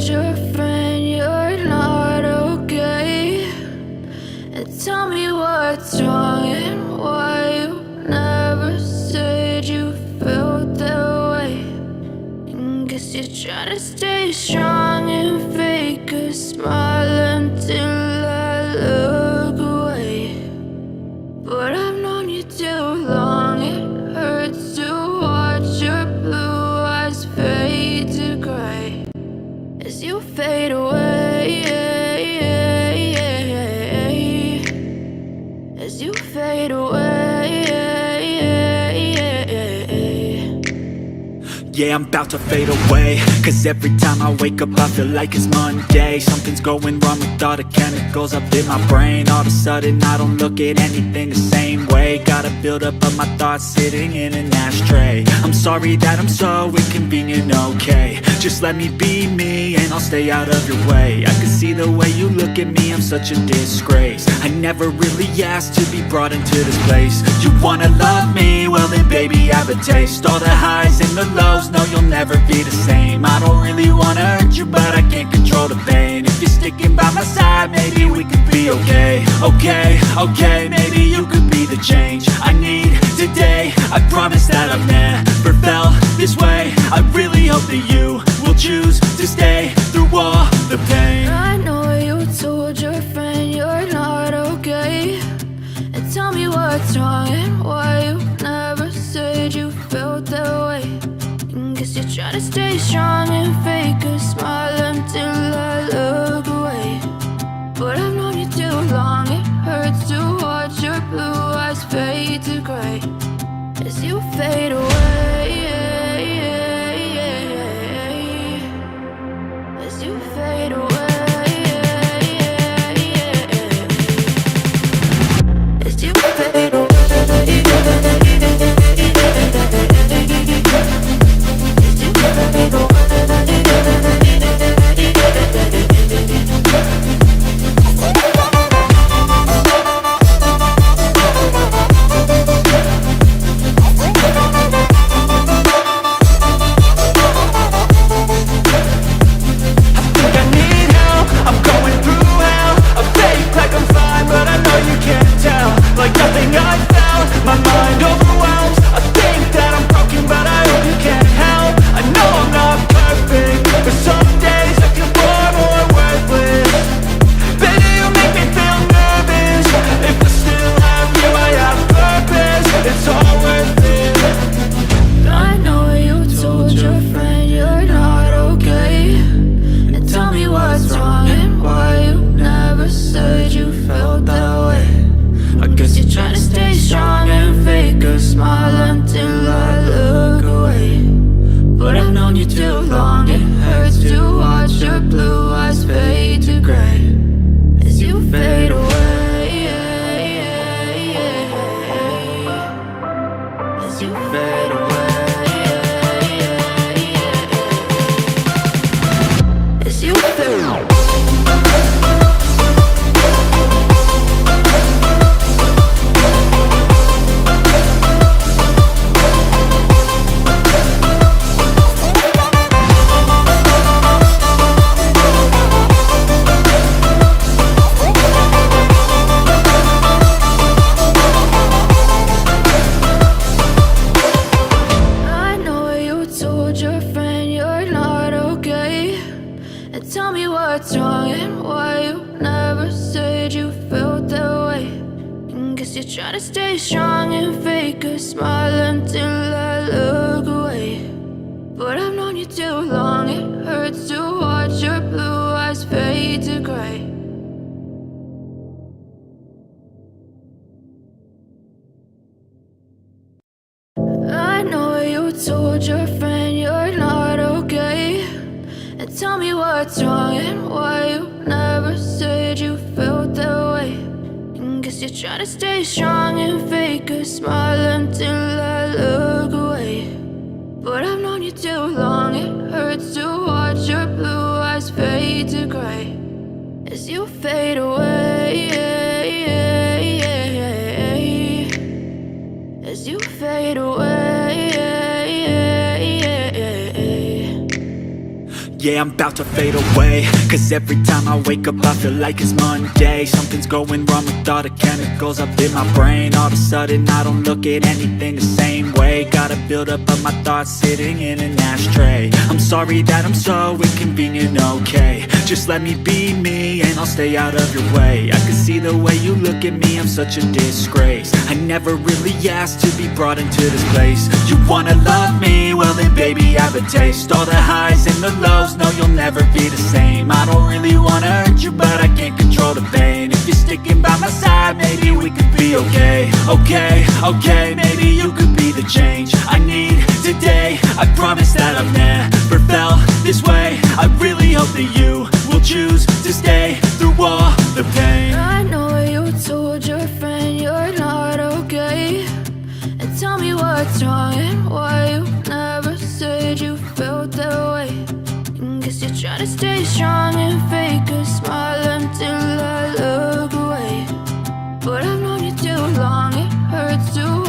told your friend you're not okay, and tell me what's wrong and why you never said you felt that way. And guess you're trying to stay strong and fake a smile until I look away. But I've known you too long, it hurts to watch your blue eyes fade to gray as you fade away, as you fade away. Yeah, I'm about to fade away, cause every time I wake up I feel like it's Monday. Something's going wrong with all the chemicals up in my brain. All of a sudden I don't look at anything the same way. Got a buildup of my thoughts sitting in an ashtray. I'm sorry that I'm so inconvenient, okay. Just let me be me and I'll stay out of your way. I can see the way you look at me, I'm such a disgrace. I never really asked to be brought into this place. You wanna love me? Well then baby have a taste. All the highs and the lows, no you'll never be the same. I don't really wanna hurt you but I can't control the pain. If you're sticking by my side maybe we could be okay. Okay, maybe you could be the change I need today. I promise that I've never felt this way. I really hope that you will choose to stay through all the pain. I know you told your friend you're not okay, and tell me what's wrong and why you never said you felt that way. And guess you're trying to stay strong and fake a smile until I look away. But I've known you too long, it hurts to watch your blue eyes fade to gray as you fade away, as you fade away. As you fade away. Try to stay strong and fake a smile until I look away. But I've known you too long, it hurts to watch your blue eyes fade to gray. I know you told your friend you're not okay, and tell me what's wrong and why you never said you felt that way. Guess you're trying to stay strong and fake a smile until I look away. But I've known you too long, it hurts to watch your blue eyes fade to gray as you fade away, as you fade away. Yeah, I'm about to fade away, cause every time I wake up I feel like it's Monday. Something's going wrong with all the chemicals up in my brain. All of a sudden I don't look at anything the same way. Got a buildup of my thoughts sitting in an ashtray. I'm sorry that I'm so inconvenient, okay. Just let me be me and I'll stay out of your way. I can see the way you look at me, I'm such a disgrace. I never really asked to be brought into this place. You wanna love me? Well then baby I have a taste. All the highs and the lows, no you'll never be the same. I don't really wanna hurt you but I can't control the pain. If you're sticking by my side, maybe we could be okay. Okay, maybe you could be the change I need today. I promise that I've never felt this way. I really hope that you will choose to stay through all the pain. I know you told your friend you're not okay, and tell me what's wrong and why you never said you felt that way. Guess you're trying to stay strong and fake a smile until I look away. But I've known you too long, it hurts to